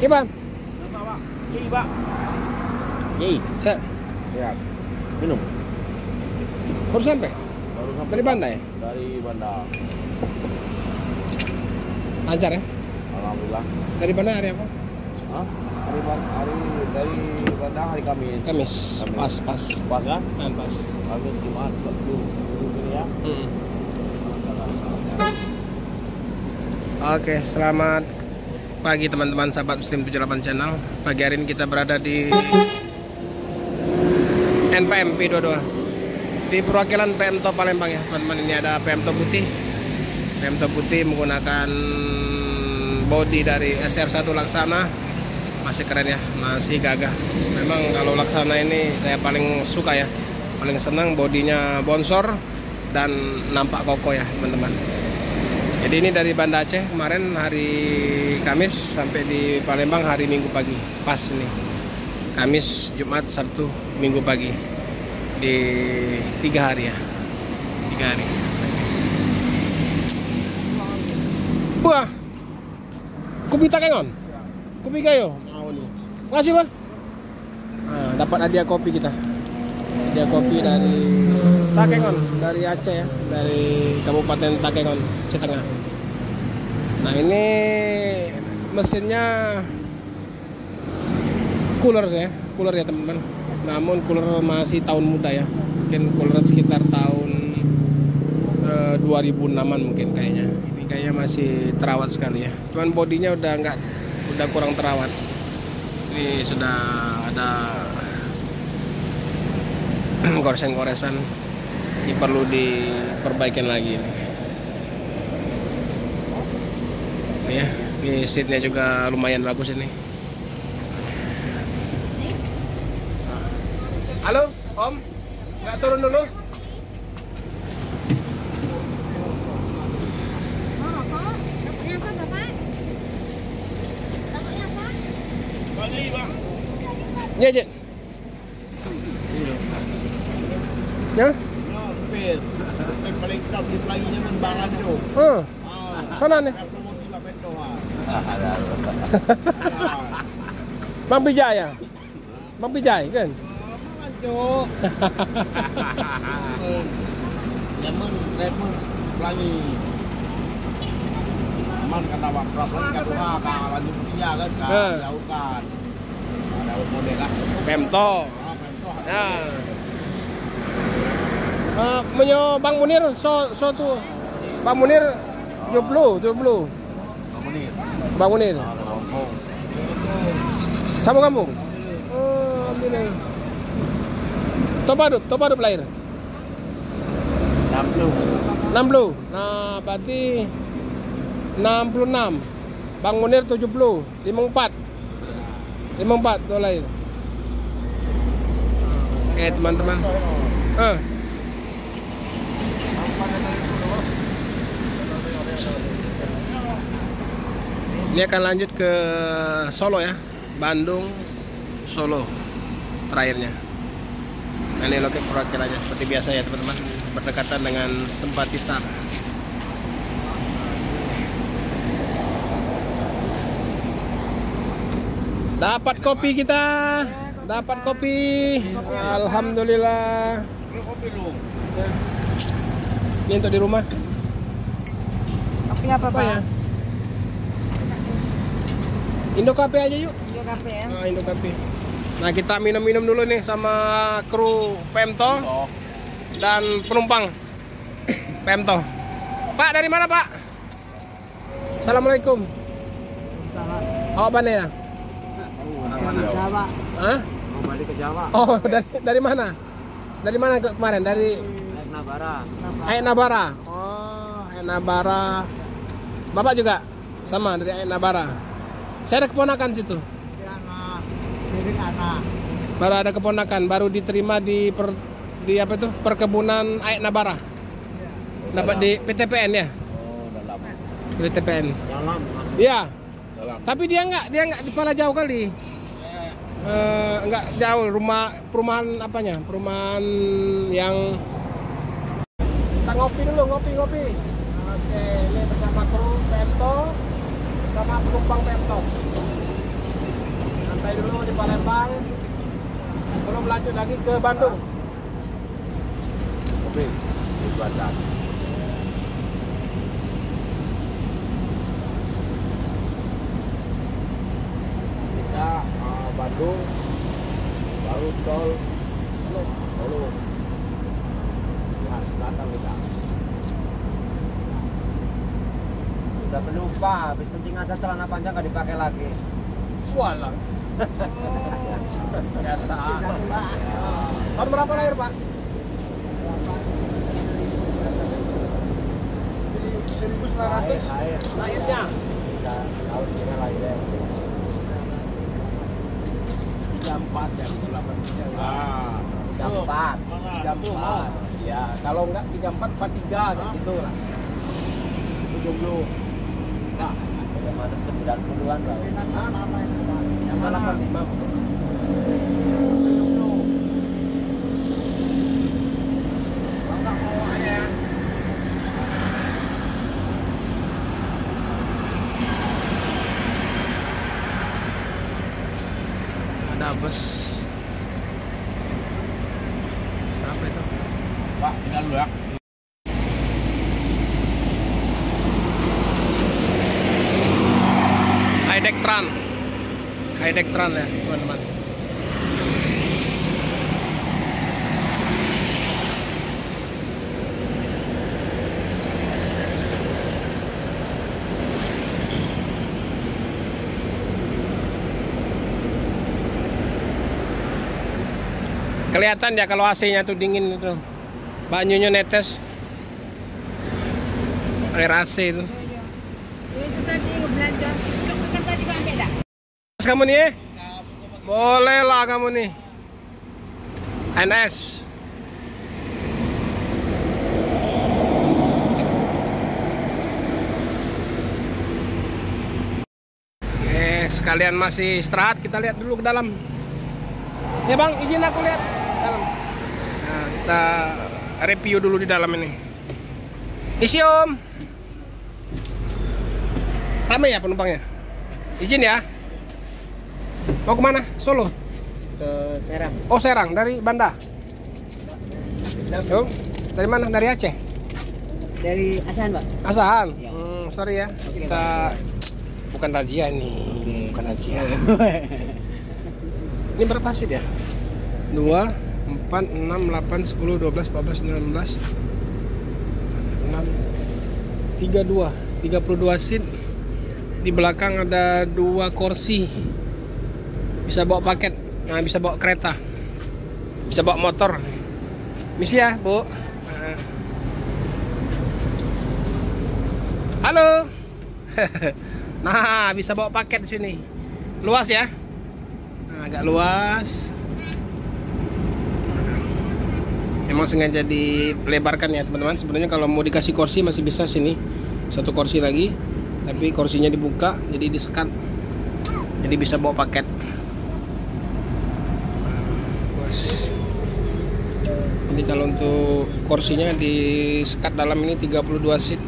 Iban. Pak. Iya, Pak. Iya. Saya. Ya. Minum. Baru sampai. Dari Banda ya? Dari Banda. Lancar ya? Alhamdulillah. Dari Banda hari apa? Hah? Dari Banda hari Kamis. Kamis. Pas. Pas kan? Pas. Kamis Jumat Sabtu. Ini ya. Oke, selamat pagi teman-teman sahabat Muslim 78 channel. Pagi hari ini kita berada di NPM P22 di perwakilan PMTO Palembang ya teman-teman. Ini ada PMTO putih menggunakan body dari SR1 Laksana. Masih keren ya, masih gagah. Memang kalau Laksana ini saya paling suka ya, paling senang bodinya bonsor dan nampak kokoh ya teman-teman. Jadi ini dari Banda Aceh kemarin hari Kamis sampai di Palembang hari Minggu pagi. Pas ini Kamis, Jumat, Sabtu, Minggu pagi di 3 hari ya, 3 hari. Wah, kopi takengon, kopi gayo. Mau nih, makasih Pak. Nah, dapat hadiah kopi kita. Hadiah kopi dari Takengon, dari Aceh ya, dari Kabupaten Takengon, Aceh Tengah. Nah ini mesinnya cooler ya teman-teman. Namun cooler masih tahun muda ya, mungkin cooler sekitar tahun 2006an mungkin kayaknya. Ini kayaknya masih terawat sekali ya. Cuman bodinya udah kurang terawat. Ini sudah ada goresan-goresan. Ini perlu diperbaikin lagi ini. Ini ya, ini seatnya juga lumayan bagus ini. Halo, Om, nggak turun dulu? Ya, ya. Ya? Paling sedap di pelaginya membangan itu. Sana nih. Bang Bijaya. Bang Bijay kan? Cuk. Lemon pelangi. Man kata wakraf lagi kedua lanjut usia kan jauhkan. Ada model lah. PMTO. Ya. Menyo Bang Munir so tu Bang Munir jublu Bang Munir sama kampung ambil Toba lahir 60 nah berarti 66 Bang Munir 70 54 tuh lahir. Oke teman-teman ini akan lanjut ke Solo ya, Bandung, Solo terakhirnya. Nah, ini loket perwakilannya seperti biasa ya teman-teman, berdekatan dengan Sempati Star. Dapat kopi kita, dapat kopi, alhamdulillah. Ini untuk di rumah. Kopinya apa Pak? Ya? Indo Cafe aja yuk. Indo Cafe ya. Nah, Indo Cafe. Nah, kita minum-minum dulu nih sama kru PMTO dan penumpang PMTO. Pak, dari mana Pak? Assalamualaikum. Salam. Oh, mana ya? Jawa. Hah? Mau balik ke Jawa. Oh, dari mana? Dari mana kemarin? Dari Aek Nabara. Oh, Aek Nabara. Bapak juga sama dari Aek Nabara. Saya ada keponakan situ. Anak. Baru ada keponakan, baru diterima di apa itu perkebunan Aek Nabara. Dapat di PTPN ya? Oh, dalam. PTPN. Dalam. Iya. Dalam. Tapi dia nggak di Pala jauh kali. Nggak jauh perumahan apanya? Perumahan yang kita ngopi dulu, ngopi. Oke, ini bersama kru PMTO, bersama penumpang PMTO. Sampai dulu di Palembang. Belum lanjut lagi ke Bandung. Mobil dibuatkan. Kita Bandung, baru tol Solo. Ya, datang kita. Udah pelupa, habis kencing aja celana panjang nggak dipakai lagi. Walah. Biasa. Tahun berapa lahir, Pak? 1900 Lahir. lahirnya. Tahun kira lahirnya. 34 ya, 38. Ah, 34. 34. Ya, kalau enggak 34 43 kayak gitu lah. 70. Nah, Udah masuk 90-an lah. yang mana 85? Ada bus. Siapa itu? Pak, tinggal dulu ya. High-Deck Tran ya teman-teman. Kelihatan ya kalau AC-nya tuh dingin itu. Banyunya netes. Air AC itu. Itu tadi belanja. Kan tadi kan beda. Kamu nih? Boleh lah kamu nih. NS. Sekalian masih istirahat, kita lihat dulu ke dalam. Ya Bang, izin aku lihat dalam. Nah, kita review dulu di dalam ini. Isi Om. Ramai ya penumpangnya? Izin ya. Mau kemana? Solo? Ke Serang. Oh Serang, dari Banda. Om, dari mana? Dari Aceh? Dari Asahan, Pak. Asahan? Ya. Sorry ya, kita bukan razia nih, bukan razia. Ini berapa sih dia? 2, 4, 6, 8, 10, 12, 14, 19 6 32 seat. Di belakang ada 2 kursi. Bisa bawa paket. Nah, bisa bawa kereta. Bisa bawa motor. Misi ya, Bu. Halo. Nah, bisa bawa paket di sini. Luas ya? Nah, agak luas. Emang sengaja dilebarkan ya teman-teman. Sebenarnya kalau mau dikasih kursi masih bisa sini. 1 kursi lagi. Tapi kursinya dibuka jadi disekat. Jadi bisa bawa paket. Jadi kalau untuk kursinya disekat dalam ini 32 seat.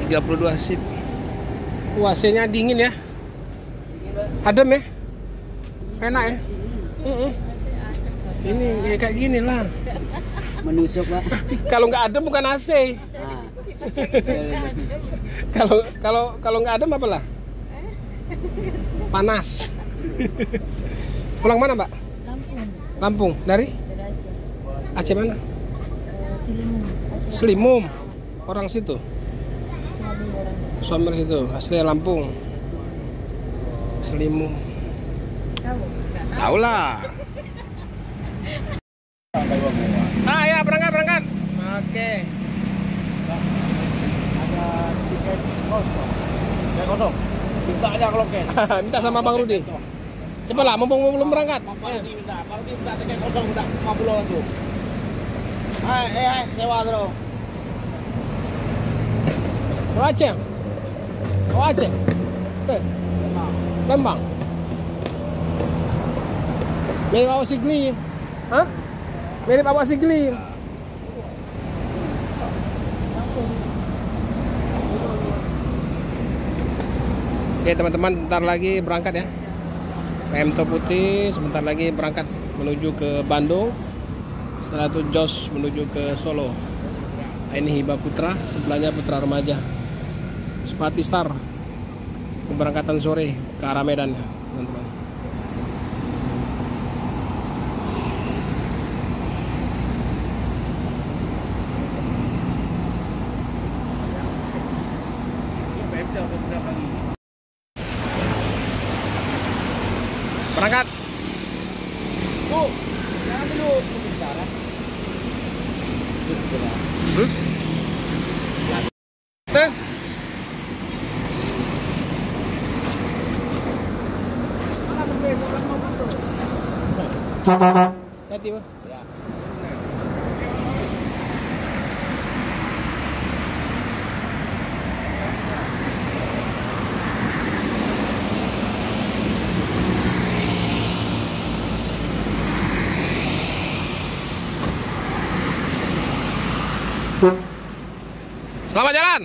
32 seat. AC-nya dingin ya. Adem ya. Enak ya. Ini ya kayak gini lah. Menusuk, Pak. Kalau nggak adem bukan AC. Kalau nggak adem apa lah? Panas. Pulang mana, Mbak? Lampung. Lampung. Dari? Dari Aceh. Aceh mana? Selimum. Selimum. Orang situ. Suami orang. Suami situ. Asli Lampung. Selimum. Tahu? Tahu lah. Ah ya, berangkat. Oke. Ada tiket kosong. Tiket kosong. Minta aja kalau cash. Minta sama Bang Rudi. Cepatlah, mumpung belum berangkat. Bang Rudi minta. Bang Rudi minta tiket kosong, minta 50 tuh. Hai, sewa terus. Mau Aceh? Mau Aceh? Oke. Lembang. Mirip awak Sigli. Hah? Mirip awak Sigli. Oke teman-teman, bentar lagi berangkat ya. PMto Putih sebentar lagi berangkat menuju ke Bandung. Setelah itu Jos menuju ke Solo. Nah, ini Hiba Putra, sebelahnya Putra Remaja. Sepati Star keberangkatan sore ke arah Medan, teman-teman. Berangkat. Bu, jangan dulu sebentar. Tuh. Hati, Bu. Ya. Selamat jalan.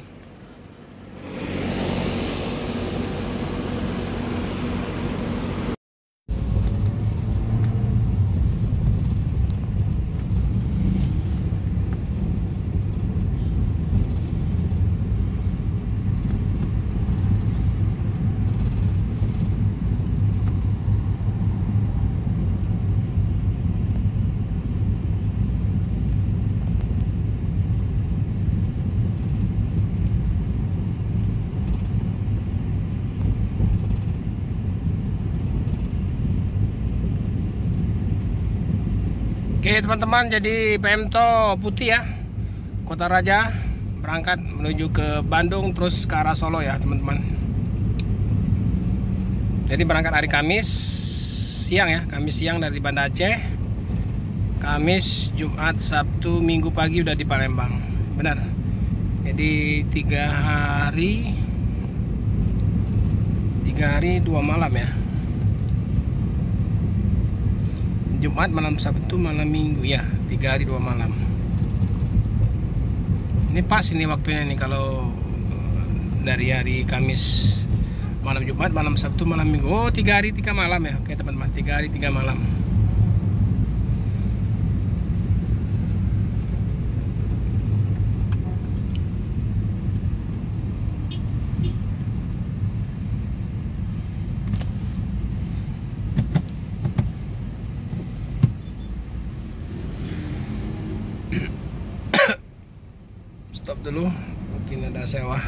Oke teman-teman, jadi PMto Putih ya, Kota Raja berangkat menuju ke Bandung terus ke arah Solo ya teman-teman. Jadi berangkat hari Kamis siang ya, Kamis siang dari Banda Aceh. Kamis, Jumat, Sabtu, Minggu pagi udah di Palembang. Benar. Jadi 3 hari 2 malam ya. Jumat malam, Sabtu malam, Minggu ya, 3 hari 2 malam. Ini pas ini waktunya nih kalau dari hari Kamis malam, Jumat malam, Sabtu malam, Minggu. Oh 3 hari 3 malam ya. Oke teman-teman, 3 hari 3 malam. Stop dulu, mungkin ada sewa.